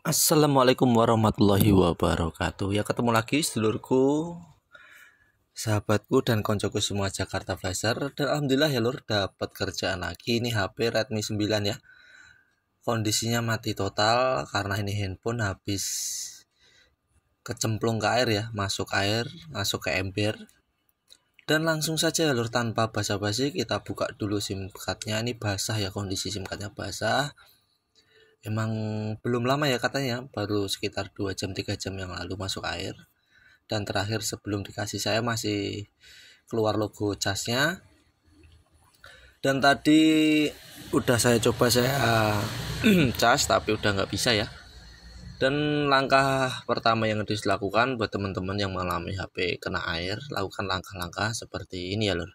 Assalamualaikum warahmatullahi wabarakatuh. Ya ketemu lagi sedulurku, sahabatku dan koncoku semua Jakarta Flasher. Dan alhamdulillah ya lur, dapat kerjaan lagi. Ini HP Redmi 9 ya. Kondisinya mati total karena ini handphone habis kecemplung ke air ya, masuk ke ember. Dan langsung saja ya lur, tanpa basa-basi kita buka dulu SIM cardnya. Ini basah ya, kondisi SIM cardnya basah. Emang belum lama ya katanya, baru sekitar 2 jam 3 jam yang lalu masuk air. Dan terakhir sebelum dikasih saya masih keluar logo casnya. Dan tadi udah saya coba cas tapi udah nggak bisa ya. Dan langkah pertama yang harus dilakukan buat teman-teman yang mengalami HP kena air, lakukan langkah-langkah seperti ini ya lur.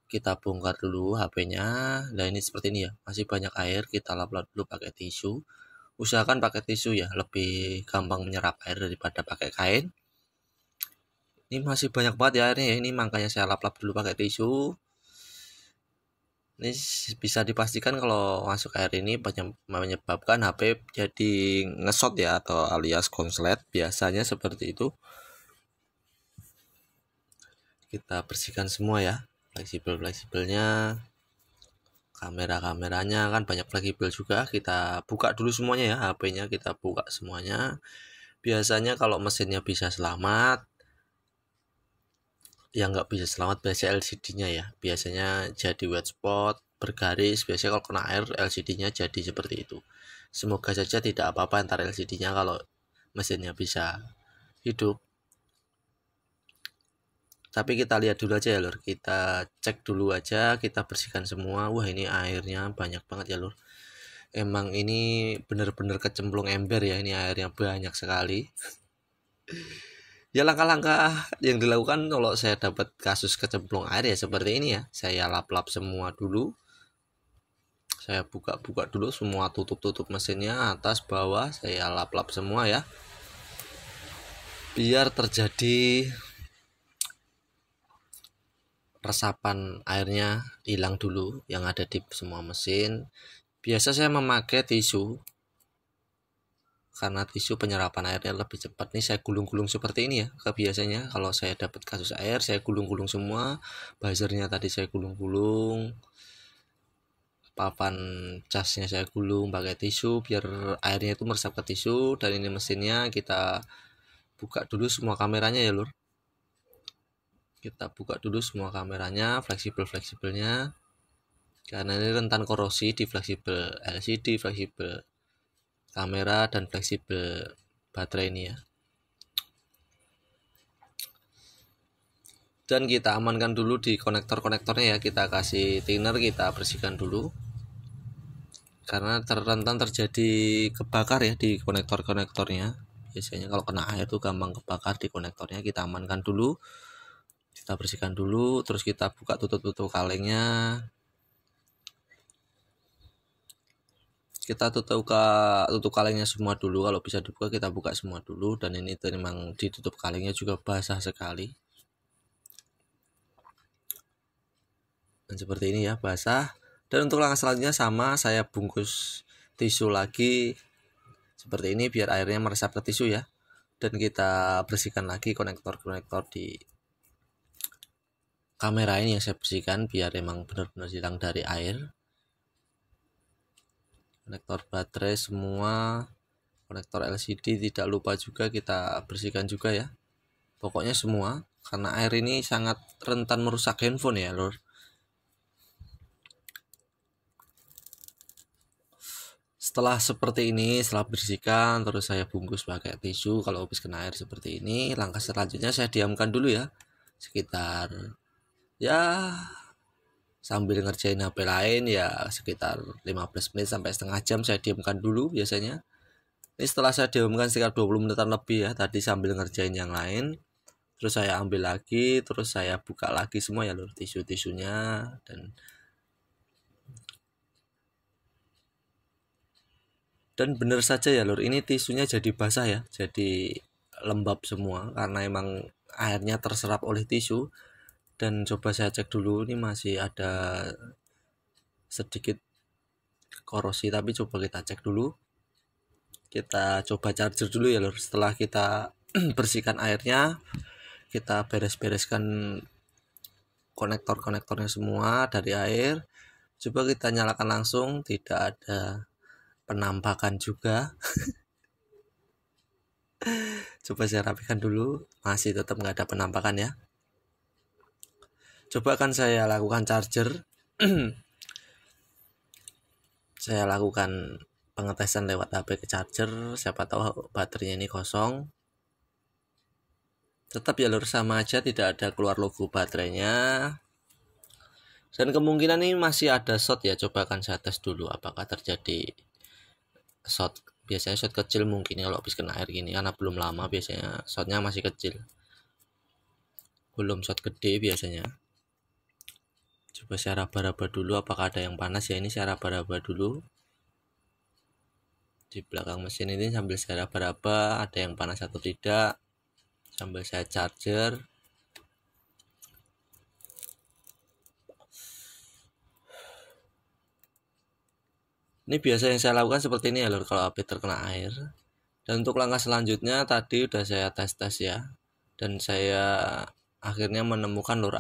Kita bongkar dulu HP-nya. Nah ini seperti ini ya, masih banyak air, kita lap-lap dulu pakai tisu. Usahakan pakai tisu ya, lebih gampang menyerap air daripada pakai kain. Ini masih banyak banget ya airnya ya, ini makanya saya lap-lap dulu pakai tisu. Ini bisa dipastikan kalau masuk air ini menyebabkan HP jadi ngesot ya, atau alias konslet, biasanya seperti itu. Kita bersihkan semua ya, fleksibelnya, kameranya kan banyak fleksibel juga. Kita buka dulu semuanya ya, HP-nya kita buka semuanya. Biasanya kalau mesinnya bisa selamat, yang nggak bisa selamat biasanya LCD-nya ya, biasanya jadi wet spot, bergaris. Biasanya kalau kena air LCD-nya jadi seperti itu. Semoga saja tidak apa-apa antar LCD-nya kalau mesinnya bisa hidup. Tapi kita lihat dulu aja ya lur, kita cek dulu aja, kita bersihkan semua. Wah ini airnya banyak banget ya lur, emang ini bener-bener kecemplung ember ya, ini airnya banyak sekali. Ya langkah-langkah yang dilakukan kalau saya dapat kasus kecemplung air ya seperti ini ya. Saya lap-lap semua dulu. Saya buka-buka dulu semua, tutup mesinnya atas bawah, saya lap-lap semua ya. Biar terjadi resapan airnya hilang dulu yang ada di semua mesin. Biasa saya memakai tisu karena tisu penyerapan airnya lebih cepat. Nih saya gulung-gulung seperti ini ya. Biasanya kalau saya dapat kasus air, saya gulung-gulung semua. Buzzernya tadi saya gulung-gulung. Papan casnya saya gulung pakai tisu biar airnya itu meresap ke tisu. Dan ini mesinnya kita buka dulu semua kameranya ya lur. Kita buka dulu semua kameranya, fleksibelnya. Karena ini rentan korosi di fleksibel LCD, fleksibel kamera, dan fleksibel baterai ini ya. Dan kita amankan dulu di konektornya ya, kita kasih thinner, kita bersihkan dulu karena rentan terjadi kebakar ya di konektornya. Biasanya kalau kena air tuh gampang kebakar di konektornya. Kita amankan dulu, kita bersihkan dulu, terus kita buka tutup kalengnya. Kita tutup kalengnya semua dulu, kalau bisa dibuka kita buka semua dulu. Dan ini memang ditutup kalengnya juga basah sekali. Dan seperti ini ya, basah. Dan untuk langkah selanjutnya sama, saya bungkus tisu lagi seperti ini biar airnya meresap ke tisu ya. Dan kita bersihkan lagi konektor di kamera ini yang saya bersihkan biar emang benar-benar hilang dari air. Konektor baterai semua, konektor LCD tidak lupa juga kita bersihkan juga ya. Pokoknya semua, karena air ini sangat rentan merusak handphone ya lor. Setelah seperti ini, setelah bersihkan, terus saya bungkus pakai tisu. Kalau habis kena air seperti ini, langkah selanjutnya saya diamkan dulu ya, sekitar ya sambil ngerjain HP lain ya sekitar 15 menit sampai setengah jam saya diamkan dulu biasanya. Ini setelah saya diamkan sekitar 20 menitan lebih ya, tadi sambil ngerjain yang lain. Terus saya ambil lagi, terus saya buka lagi semua ya lur, tisu-tisunya. Dan bener saja ya lur, ini tisunya jadi basah ya, jadi lembab semua karena emang airnya terserap oleh tisu. Dan coba saya cek dulu, ini masih ada sedikit korosi, tapi coba kita cek dulu. kita coba charger dulu ya lur. Setelah kita bersihkan airnya, kita beres-bereskan konektor-konektornya semua dari air. Coba kita nyalakan langsung, tidak ada penampakan juga. Coba saya rapikan dulu, masih tetap nggak ada penampakan ya. Coba akan saya lakukan charger. Saya lakukan pengetesan lewat HP ke charger, siapa tahu baterainya ini kosong. Tetap ya lur, sama aja, tidak ada keluar logo baterainya. Dan kemungkinan ini masih ada short ya, coba akan saya tes dulu apakah terjadi short. Biasanya short kecil mungkin kalau habis kena air gini, karena belum lama biasanya shortnya masih kecil, belum short gede biasanya. Coba saya raba-raba dulu apakah ada yang panas ya. Ini saya raba-raba dulu di belakang mesin ini sambil saya raba-raba ada yang panas atau tidak, sambil saya charger. Ini biasa yang saya lakukan seperti ini ya lur, kalau HP terkena air. Dan untuk langkah selanjutnya tadi udah saya tes ya, dan saya akhirnya menemukan lur,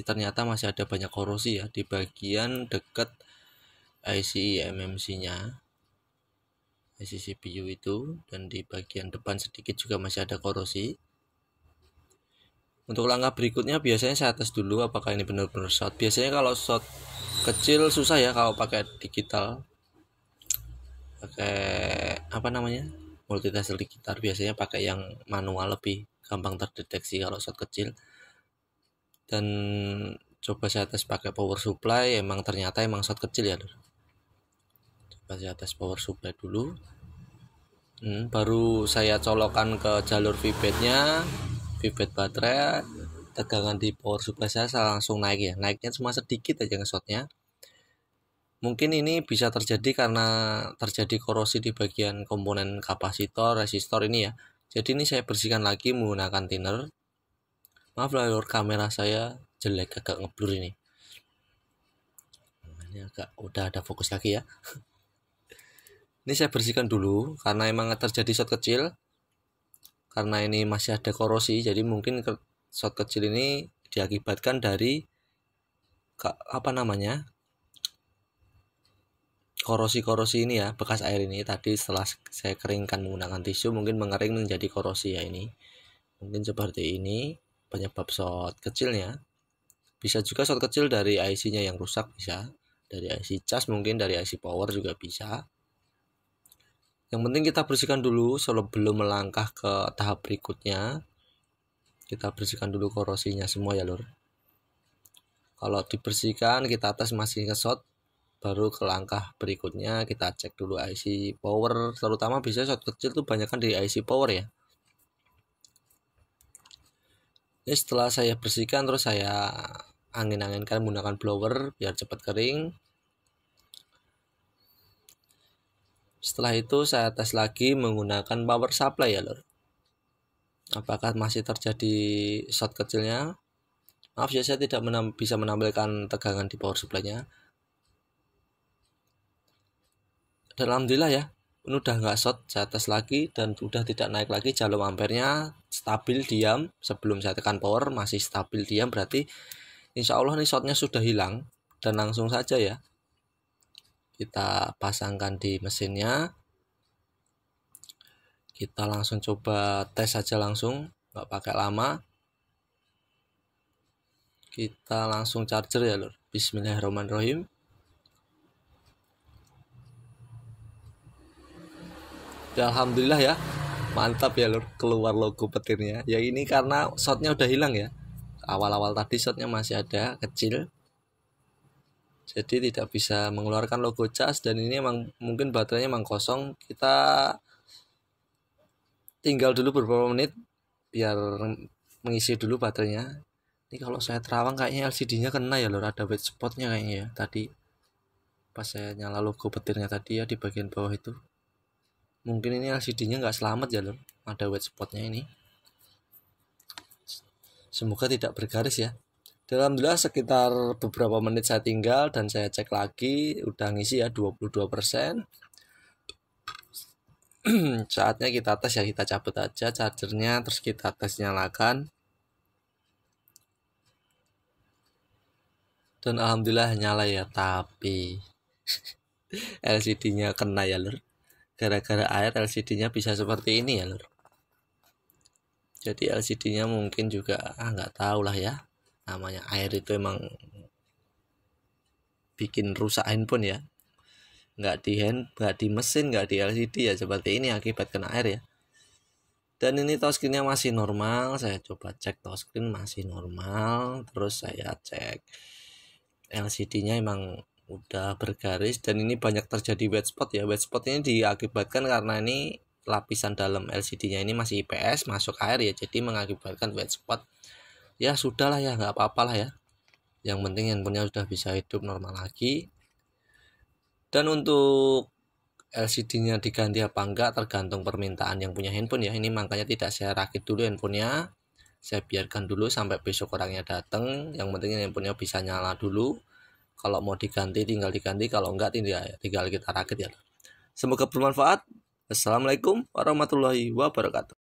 ternyata masih ada banyak korosi ya di bagian dekat IC MMC nya, IC CPU itu, dan di bagian depan sedikit juga masih ada korosi. Untuk langkah berikutnya biasanya saya tes dulu apakah ini benar-benar short. Biasanya kalau short kecil susah ya kalau pakai digital, pakai apa namanya, multitasker digital. Biasanya pakai yang manual lebih gampang terdeteksi kalau short kecil. Dan coba saya tes pakai power supply, ternyata short kecil ya lur. Coba saya tes power supply dulu. Baru saya colokan ke jalur VBAT-nya, VBAT baterai. Tegangan di power supply saya langsung naik ya, naiknya cuma sedikit aja nge-shotnya. Mungkin ini bisa terjadi karena terjadi korosi di bagian komponen kapasitor, resistor ini ya. Jadi ini saya bersihkan lagi menggunakan thinner. Maaf lah lur, kamera saya jelek, agak ngeblur ini. Ini agak udah ada fokus lagi ya. Ini saya bersihkan dulu karena emang terjadi short kecil. Karena ini masih ada korosi, jadi mungkin short kecil ini diakibatkan dari korosi-korosi ini ya, bekas air ini tadi setelah saya keringkan menggunakan tisu mungkin mengering menjadi korosi ya. Ini mungkin seperti ini penyebab short kecilnya. Bisa juga short kecil dari IC-nya yang rusak, bisa dari IC cas, mungkin dari IC power juga bisa. Yang penting kita bersihkan dulu sebelum melangkah ke tahap berikutnya. Kita bersihkan dulu korosinya semua ya lur. Kalau dibersihkan kita tes masih nge-short, baru ke langkah berikutnya kita cek dulu IC power. Terutama bisa short kecil tuh banyak kan di IC power ya. Ini setelah saya bersihkan terus saya angin-anginkan menggunakan blower biar cepat kering. Setelah itu saya tes lagi menggunakan power supply ya lor. Apakah masih terjadi short kecilnya? Maaf ya, saya tidak bisa menampilkan tegangan di power supply-nya. Dan alhamdulillah ya, ini udah nggak short. Saya tes lagi dan udah tidak naik lagi, jalur ampernya stabil diam. Sebelum saya tekan power masih stabil diam, berarti insya Allah nih shortnya sudah hilang. Dan langsung saja ya kita pasangkan di mesinnya. Kita langsung coba tes saja langsung, nggak pakai lama. Kita langsung charger ya lur. Bismillahirrahmanirrahim. Ya, alhamdulillah ya, mantap ya lur, keluar logo petirnya. Ya ini karena shotnya udah hilang ya. Awal-awal tadi shotnya masih ada kecil, jadi tidak bisa mengeluarkan logo cas. Dan ini emang mungkin baterainya emang kosong. Kita tinggal dulu beberapa menit biar mengisi dulu baterainya. Ini kalau saya terawang kayaknya LCD-nya kena ya lor, ada white spotnya kayaknya ya tadi pas saya nyala logo petirnya tadi ya di bagian bawah itu. Mungkin ini LCD-nya nggak selamat ya lor, ada white spotnya ini. Semoga tidak bergaris ya. Alhamdulillah sekitar beberapa menit saya tinggal dan saya cek lagi, udah ngisi ya 22%. Saatnya kita tes ya, kita cabut aja chargernya, terus kita tes nyalakan. Dan alhamdulillah nyala ya, tapi LCD-nya kena ya lur. Gara-gara air LCD-nya bisa seperti ini ya lur. Jadi LCD-nya mungkin juga nggak tahu lah ya. Namanya air itu emang bikin rusak handphone ya. Nggak di mesin, nggak di LCD ya, seperti ini akibat kena air ya. Dan ini touchscreen-nya masih normal, saya coba cek touchscreen masih normal, terus saya cek LCD-nya emang udah bergaris, dan ini banyak terjadi wet spot ya. Wet spot ini diakibatkan karena ini lapisan dalam LCD-nya ini masih IPS, masuk air ya, jadi mengakibatkan wet spot. Ya sudahlah ya, nggak apa-apa lah ya. Yang penting handphonenya sudah bisa hidup normal lagi. Dan untuk LCD-nya diganti apa enggak tergantung permintaan yang punya handphone ya. Ini makanya tidak saya rakit dulu handphonenya, saya biarkan dulu sampai besok orangnya datang. Yang penting handphonenya bisa nyala dulu. Kalau mau diganti tinggal diganti, kalau enggak tinggal kita rakit ya. Semoga bermanfaat. Assalamualaikum warahmatullahi wabarakatuh.